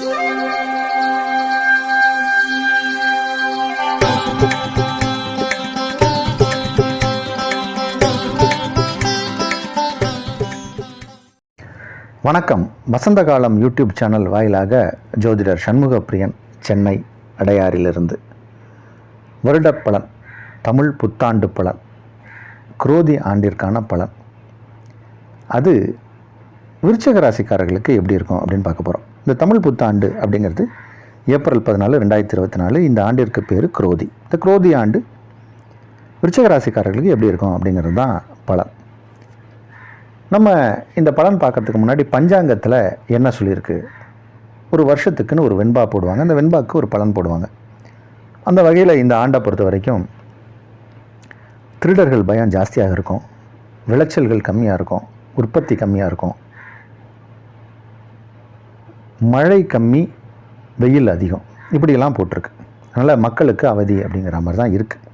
வணக்கம். வசந்த காலம் YouTube channel வாயிலாக ஜோதிடர் சண்முகப்பிரியன், சென்னை அடையாறிலிருந்து. வருடப்பலன், தமிழ் புத்தாண்டு பலன், குரோதி ஆண்டிற்கான பலன், அது விருச்சிக ராசிக்காரர்களுக்கு எப்படி இருக்கும் அப்படின்னு பார்க்க போகிறோம். இந்த தமிழ் புத்தாண்டு அப்படிங்கிறது ஏப்ரல் 14, 2024. இந்த ஆண்டிற்கு பேர் குரோதி. இந்த குரோதி ஆண்டு விருச்சிக ராசிக்காரர்களுக்கு எப்படி இருக்கும் அப்படிங்கிறது தான் பலன். நம்ம இந்த பலன் பார்க்கறதுக்கு முன்னாடி பஞ்சாங்கத்தில் என்ன சொல்லியிருக்கு, ஒரு வருஷத்துக்குன்னு ஒரு வெண்பா போடுவாங்க. அந்த வெண்பாவுக்கு ஒரு பலன் போடுவாங்க. அந்த வகையில் இந்த ஆண்டை பொறுத்த வரைக்கும் திருடர்கள் பயம் ஜாஸ்தியாக இருக்கும், விளைச்சல்கள் கம்மியாக இருக்கும், உற்பத்தி கம்மியாக இருக்கும், மழை கம்மி, வெயில் அதிகம், இப்படியெல்லாம் போட்டிருக்கு. அதனால் மக்களுக்கு அவதி அப்படிங்கிற மாதிரி தான் இருக்குது.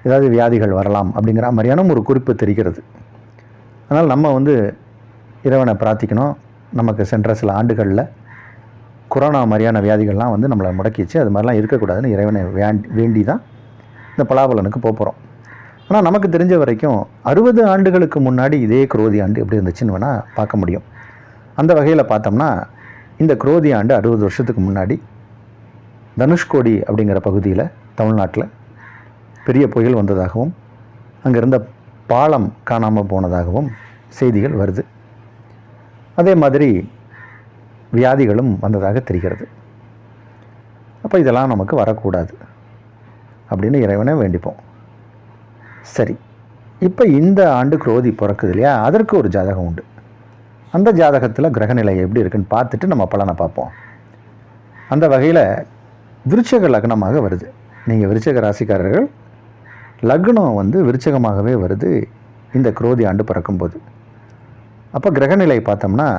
ஏதாவது வியாதிகள் வரலாம் அப்படிங்கிற மாதிரியான ஒரு குறிப்பு தெரிகிறது. அதனால் நம்ம இறைவனை பிரார்த்திக்கணும். நமக்கு சென்ற சில ஆண்டுகளில் கொரோனா மாதிரியான வியாதிகள்லாம் நம்மளை முடக்கிச்சு. அது மாதிரிலாம் இருக்கக்கூடாதுன்னு இறைவனை வேண்டி தான் இந்த பலாபலனுக்கு போகிறோம். ஆனால் நமக்கு தெரிஞ்ச வரைக்கும் 60 ஆண்டுகளுக்கு முன்னாடி இதே குரோதி ஆண்டு எப்படி இருந்துச்சுன்னு வேணால் பார்க்க முடியும். அந்த வகையில் பார்த்தோம்னா இந்த குரோதி ஆண்டு 60 வருஷத்துக்கு முன்னாடி தனுஷ்கோடி அப்படிங்கிற பகுதியில் தமிழ்நாட்டில் பெரிய புயல் வந்ததாகவும் அங்கே இருந்த பாலம் காணாமல் போனதாகவும் செய்திகள் வருது. அதே மாதிரி வியாதிகளும் வந்ததாக தெரிகிறது. அப்போ இதெல்லாம் நமக்கு வரக்கூடாது அப்படின்னு இறைவனை வேண்டிப்போம். சரி, இப்போ இந்த ஆண்டு குரோதி பிறக்குது இல்லையா, அதற்கு ஒரு ஜாதகம் உண்டு. அந்த ஜாதகத்தில் கிரகநிலை எப்படி இருக்குன்னு பார்த்துட்டு நம்ம பலனை பார்ப்போம். அந்த வகையில் விருச்சிக லக்னமாக வருது. நீங்கள் விருச்சிக ராசிக்காரர்கள் லக்னம் விருச்சிகமாகவே வருது இந்த குரோதி ஆண்டு பிறக்கும்போது. அப்போ கிரகநிலை பார்த்தோம்னா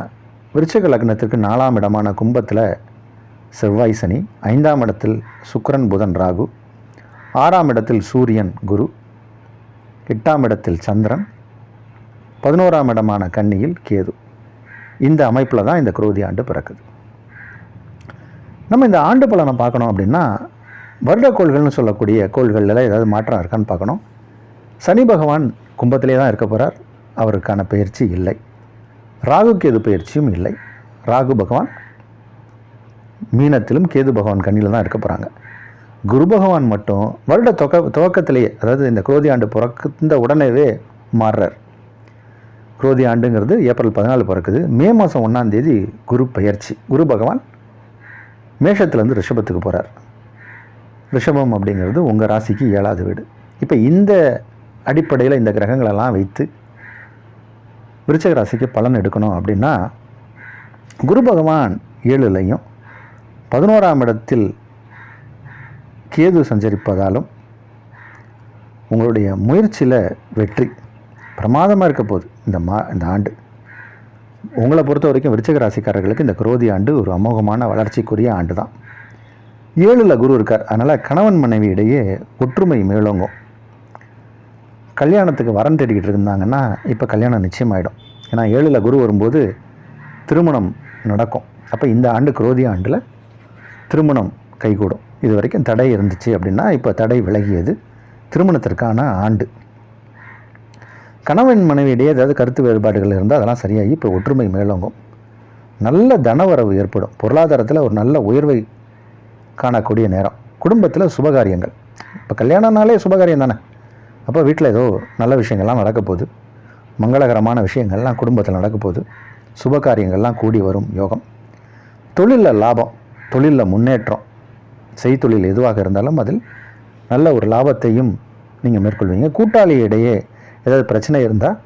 விருச்சிக லக்னத்திற்கு 4ஆம் இடமான கும்பத்தில் செவ்வாய் சனி, 5ஆம் இடத்தில் சுக்கிரன் புதன் ராகு, 6ஆம் இடத்தில் சூரியன் குரு, 8ஆம் இடத்தில் சந்திரன், 11ஆம் இடமான கன்னியில் கேது. இந்த அமைப்பில் தான் இந்த குரோதி ஆண்டு பிறக்குது. நம்ம இந்த ஆண்டு பலனை பார்க்கணும் அப்படின்னா வருட கோள்கள்னு சொல்லக்கூடிய கோள்களில் ஏதாவது மாற்றம் இருக்கான்னு பார்க்கணும். சனி பகவான் கும்பத்திலே தான் இருக்க போகிறார். அவருக்கான பயிற்சி இல்லை. ராகு கேது பயிற்சியும் இல்லை. ராகு பகவான் மீனத்திலும் கேது பகவான் கன்னியில் தான் இருக்க போகிறாங்க. குரு பகவான் மட்டும் வருட துவக்கத்திலேயே, அதாவது இந்த குரோதி ஆண்டு பிறந்த உடனேவே மாறுறார். குரோதி ஆண்டுங்கிறது ஏப்ரல் 14 பிறக்குது. மே மாதம் 1ஆம் தேதி குரு பயிற்சி. குரு பகவான் மேஷத்துலேருந்து ரிஷபத்துக்கு போகிறார். ரிஷபம் அப்படிங்கிறது உங்கள் ராசிக்கு 7வது வீடு. இப்போ இந்த அடிப்படையில் இந்த கிரகங்களெல்லாம் வைத்து விருச்சிக ராசிக்கு பலன் எடுக்கணும் அப்படின்னா குரு பகவான் 7லையும் 11ஆம் இடத்தில் கேது சஞ்சரிப்பதாலும் உங்களுடைய முயற்சியில் வெற்றி பிரமாதமாக இருக்க போகுது. இந்த ஆண்டு உங்களை பொறுத்த வரைக்கும் விருச்சிக ராசிக்காரர்களுக்கு இந்த குரோதி ஆண்டு ஒரு அமோகமான வளர்ச்சிக்குரிய ஆண்டு தான். 7ல் குரு இருக்கார். அதனால் கணவன் மனைவி இடையே ஒற்றுமை மேலோங்கும். கல்யாணத்துக்கு வரன் தேடிக்கிட்டு இருந்தாங்கன்னா இப்போ கல்யாணம் நிச்சயமாயிடும். ஏன்னா 7ல் குரு வரும்போது திருமணம் நடக்கும். அப்போ இந்த ஆண்டு குரோதி ஆண்டில் திருமணம் கைகூடும். இது வரைக்கும் தடை இருந்துச்சு அப்படின்னா இப்போ தடை விலகியது. திருமணத்திற்கான ஆண்டு. கணவன் மனைவி இடையே ஏதாவது கருத்து வேறுபாடுகள் இருந்தால் அதெல்லாம் சரியாகி இப்போ ஒற்றுமை மேலோங்கும். நல்ல தனவரவு ஏற்படும். பொருளாதாரத்தில் ஒரு நல்ல உயர்வை காணக்கூடிய நேரம். குடும்பத்தில் சுபகாரியங்கள். இப்போ கல்யாணம்னாலே சுபகாரியம் தானே. அப்போ வீட்டில் ஏதோ நல்ல விஷயங்கள்லாம் நடக்க போகுது. மங்களகரமான விஷயங்கள்லாம் குடும்பத்தில் நடக்க போகுது. சுபகாரியங்கள்லாம் கூடி வரும் யோகம். தொழிலில் லாபம், தொழிலில் முன்னேற்றம். செய்தொழில் எதுவாக இருந்தாலும் அதில் நல்ல ஒரு லாபத்தையும் நீங்கள் மேற்கொள்வீங்க. கூட்டாளி இடையே ஏதாவது பிரச்சனை இருந்தால்,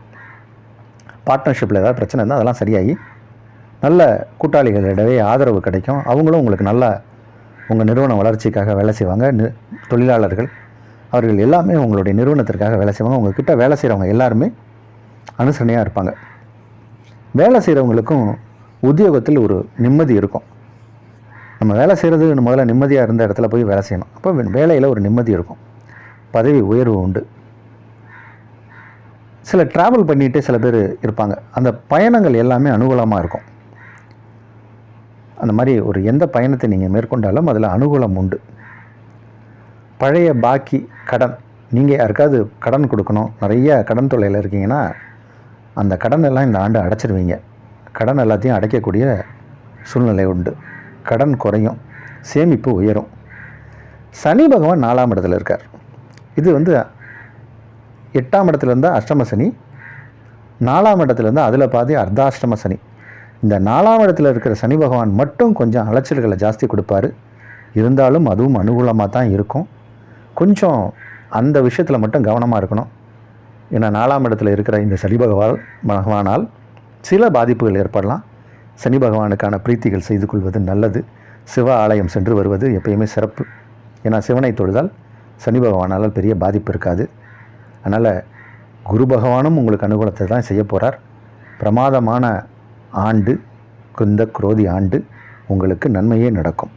பார்ட்னர்ஷிப்பில் ஏதாவது பிரச்சனை இருந்தால் அதெல்லாம் சரியாகி நல்ல கூட்டாளிகளிடையே ஆதரவு கிடைக்கும். அவங்களும் உங்களுக்கு நல்ல உங்கள் நிறுவன வளர்ச்சிக்காக வேலை செய்வாங்க. தொழிலாளர்கள் அவர்கள் எல்லாமே உங்களுடைய நிறுவனத்திற்காக வேலை செய்வாங்க. உங்கள்கிட்ட வேலை செய்கிறவங்க எல்லாருமே அனுசரணையாக இருப்பாங்க. வேலை செய்கிறவங்களுக்கும் உத்தியோகத்தில் ஒரு நிம்மதி இருக்கும். நம்ம வேலை செய்கிறது முதல்ல நிம்மதியாக இருந்த இடத்துல போய் வேலை செய்யணும். அப்போ வேலையில் ஒரு நிம்மதி இருக்கும். பதவி உயர்வு உண்டு. சில ட்ராவல் பண்ணிகிட்டே சில பேர் இருப்பாங்க. அந்த பயணங்கள் எல்லாமே அனுகூலமாக இருக்கும். அந்த மாதிரி ஒரு எந்த பயணத்தை நீங்கள் மேற்கொண்டாலும் அதில் அனுகூலம் உண்டு. பழைய பாக்கி கடன், நீங்கள் யாருக்காவது கடன் கொடுக்கணும், நிறைய கடன் தொல்லையில் இருக்கீங்கன்னா அந்த கடன் எல்லாம் இந்த ஆண்டு அடைச்சிடுவீங்க. கடன் எல்லாத்தையும் அடைக்கக்கூடிய சூழ்நிலை உண்டு. கடன் குறையும், சேமிப்பு உயரும். சனி பகவான் 4ஆம் இடத்துல இருக்கார். இது 8ஆம் இடத்துல இருந்தால் அஷ்டம சனி, 4ஆம் இடத்துல இருந்தால் அதில் பாதி அர்த்தாஷ்டம சனி. இந்த 4ஆம் இடத்துல இருக்கிற சனி பகவான் மட்டும் கொஞ்சம் அலைச்சல்களை ஜாஸ்தி கொடுப்பார். இருந்தாலும் அதுவும் அனுகூலமாக தான் இருக்கும். கொஞ்சம் அந்த விஷயத்தில் மட்டும் கவனமாக இருக்கணும். ஏன்னா 4ஆம் இடத்துல இருக்கிற இந்த சனி பகவானால் சில பாதிப்புகள் ஏற்படலாம். சனி பகவானுக்கான பிரீத்திகள் செய்து கொள்வது நல்லது. சிவ ஆலயம் சென்று வருவது எப்பயுமே சிறப்பு. ஏன்னா சிவனை தொழுதால் சனி பகவானால் பெரிய பாதிப்பு இருக்காது. அதனால் குரு பகவானும் உங்களுக்கு அனுகூலத்தை தான் செய்ய போகிறார். பிரமாதமான ஆண்டு, குந்த குரோதி ஆண்டு, உங்களுக்கு நன்மையே நடக்கும்.